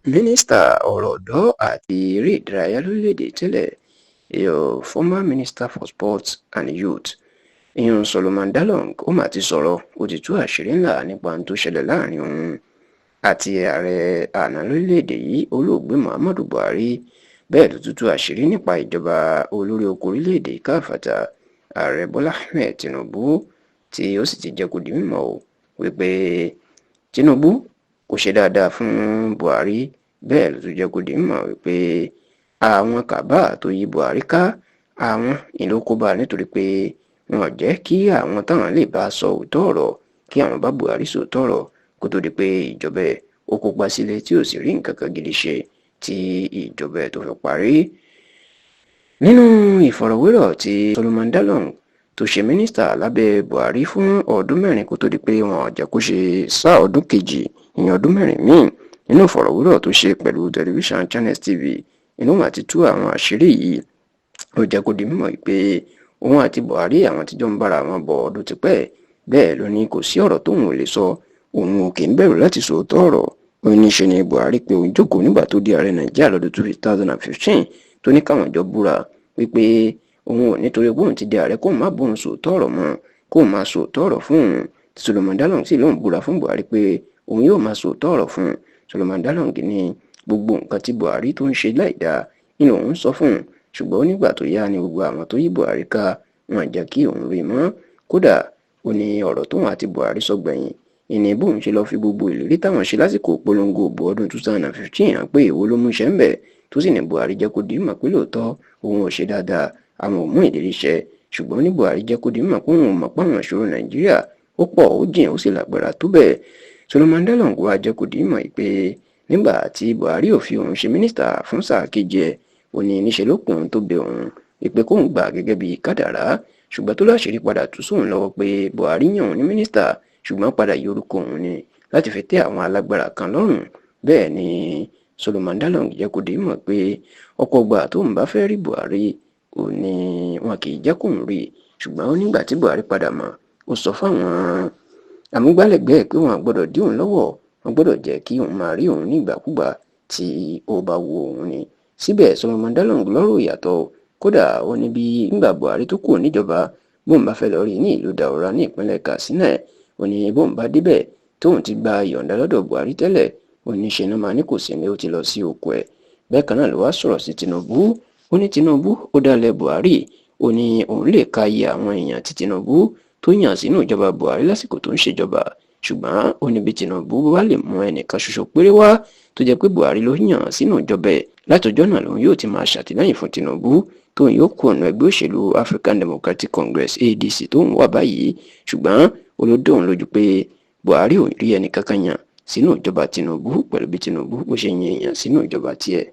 Mínísítà ọ̀rọ̀ ọ̀dọ́ àti eré ìdárayá lórílẹ̀‐èdè tẹ́lẹ̀ former minister for sports and youth Solomon Dalung ó mà ti sọ̀rọ̀ ó ti tú àṣírí ńlá nípa ohun tó ṣẹlẹ̀ láàrin òun àti ààrẹ àná lórílẹ̀‐èdè yìí olóògbé Muhammadu Buhari. Bẹ́ẹ̀ ló tún tú àṣírí nípa ìjọba olórí oko orílẹ̀‐èdè káfàtà ààrẹ Bọ́lá Ahmed Tinubu tí ó sì ti jẹ́ kó di mímọ̀ wípé Tinubu kò ṣe dáadáa fún Buhari. Bẹ́ẹ̀ ló tún jẹ́ kó di mímọ̀ wípé àwọn kàbá tó yí Buhari ká àwọn ìlú kó bá nítorí pé wọn jẹ́ kí àwọn táwọn lè bá sọ òótọ́ ọ̀rọ̀ kí àwọn bá Buhari sòótọ́ ọ̀rọ̀ kó tó di pé ìjọba ẹ̀ ó kópa sílé tí ò sì rí nǹkan kan gidi ṣe tí ìjọba ẹ̀ tó fi parí. Nínú ìfọ̀rọ̀wérọ̀ tí Solomon Dalung tó ṣe mínísítà lábẹ́ Buhari fún ọdún mẹ́rin kó tó di pé wọn jẹ́ kó ṣe sáà ọdún kejì ìyẹn ọdún mẹ́rin míì, nínú ìfọ̀rọ̀wérọ̀ tó ṣe pẹ̀lú tẹlifíṣàn Channels TV inú mà ti tú àwọn àṣírí yìí. Ó jẹ́ kó di mímọ̀ pé òun àti Buhari àwọn tíjọ́ ń bára wọn bọ̀ ọdún tipẹ́. Bẹ́ẹ̀ ló ní kò sí ọ̀rọ̀ tóun ò lè sọ, òun ò kì í bẹ̀rù láti sòótọ́ ọ̀rọ̀. Ó ní ṣe ni Buhari pé òun jókòó nígbà tó di ààrẹ Nàìjíríà lọ́dún 2015 tó ní káwọn jọ búra wípé òun ò nítorí bóun ti di ààrẹ kóun má bóun sòótọ́ ọ̀rọ̀ mọ́, kóun máa sòótọ́ ọ̀rọ̀ fún òun. Solomon Dalung sì lóun búra fún Buhari pé òun yóò máa sòótọ́ ọ̀rọ̀ fún un. Solomon Dalung ní gbogbo nǹkan tí Buhari tó ń ṣe láìdáa nínú òun sọ fún un, ṣùgbọ́n nígbà tó yá ni gbogbo àwọn tó yí Buhari ká wọn jẹ́ kí òun rí mọ́. Kódà ó ní ọ̀rọ̀ tóun àti Buhari sọ gbẹ̀yìn ìní bóun ṣe lọ fi gbogbo ìlérí táwọn ṣe lásìkò polongo òbò ọdún 2015 hàn pé èwo ló mú iṣẹ́ ń bẹ̀, tó sì ní Buhari jẹ́ kó di mọ̀ pé lóòótọ́ òun ò ṣe dáadáa, àwọn ò mú ìlérí ṣẹ. Ṣùgbọ́n ní Buhari jẹ́ kó di mọ̀ pé òun ò mọ̀ pé àwọn ìṣòro Nàìjíríà ó pọ̀ ó jìn ó sì lágbára tó bẹ́ẹ̀. Solomon Dalung wá jẹ́ kó di mọ̀ pé nígbà tí Buhari ò fi òun ṣe mínísítà fún sáà kejì ẹ̀, ó ní níṣe ló kùn tó bẹ òun wípé kóun gbà gẹ́gẹ́ bí kádàrá. Ṣùgbọ́n tó láṣìírí padà tú sóun lọ́wọ́ pé Buhari yàn òun ní mínísítà ṣùgbọ́n padà yí orúkọ òun ni láti fi tẹ́ àwọn alágbára kan lọ́rùn. Bẹ́ẹ̀ ni Solomon Dalung jẹ́ kó di mọ̀ pé ọ̀pọ̀ ìgbà tóun bá fẹ́ rí Buhari ò ní wọn kì í jẹ́ kóun rí, ṣùgbọ́n nígbà tí Buhari padà mọ̀ ó sọ fáwọn amúgbálẹ́gbẹ̀ẹ́ pé wọn gbọ́dọ̀ dí òun lọ́wọ́, wọn gbọ́dọ̀ jẹ́ kí òun máa rí òun ní ìgbàkúgbà tí ó bá wo òun ni. Síbẹ̀ Solomon Dalung lọ́rọ̀ ìyàtọ̀. Kódà ó ní bí nígbà Buhari tó kù níjọba bóun bá fẹ́ lọ rí ní ìlú Daura ní ìpínlẹ̀ Katsina, ó ní bóun bá débẹ̀ tóun ti gba ìyọ̀ǹda lọ́dọ̀ Buhari tẹ́lẹ̀, ó ní ṣe náà máa ní kò sí ní ó ti lọ sí oko ẹ̀. Bẹ́ẹ̀ kan náà ló wá sọ̀rọ̀ sí Tinubu. Ó ní Tinubu ó dálẹ̀ Buhari, ó ní òun lè ka iye àwọn èèyàn tí Tinubu tó yàn sínú ìjọba Buhari lásìkò tó ń ṣèjọba, ṣùgbọ́n ó ní bí Tinubu wá lè mú ẹnìkan ṣoṣo péré wá tó jẹ́ pé Buhari ló yàn sínú ìjọba ẹ̀, látọjọ́ náà lòun yóò ti máa ṣàtìlẹ́yìn fún Tinubu tóun yóò kú ọ̀nà ẹgbẹ́ òṣèlú African Democratic Congress ADC tóun wà báyìí. Ṣùgbọ́n olódò òun lójú pé Buhari ò rí ẹnì kankan yàn sínú ìjọba Tinubu pẹ̀lú bí Tinubu bó ṣe yan èèyàn sínú ìjọba tiẹ̀.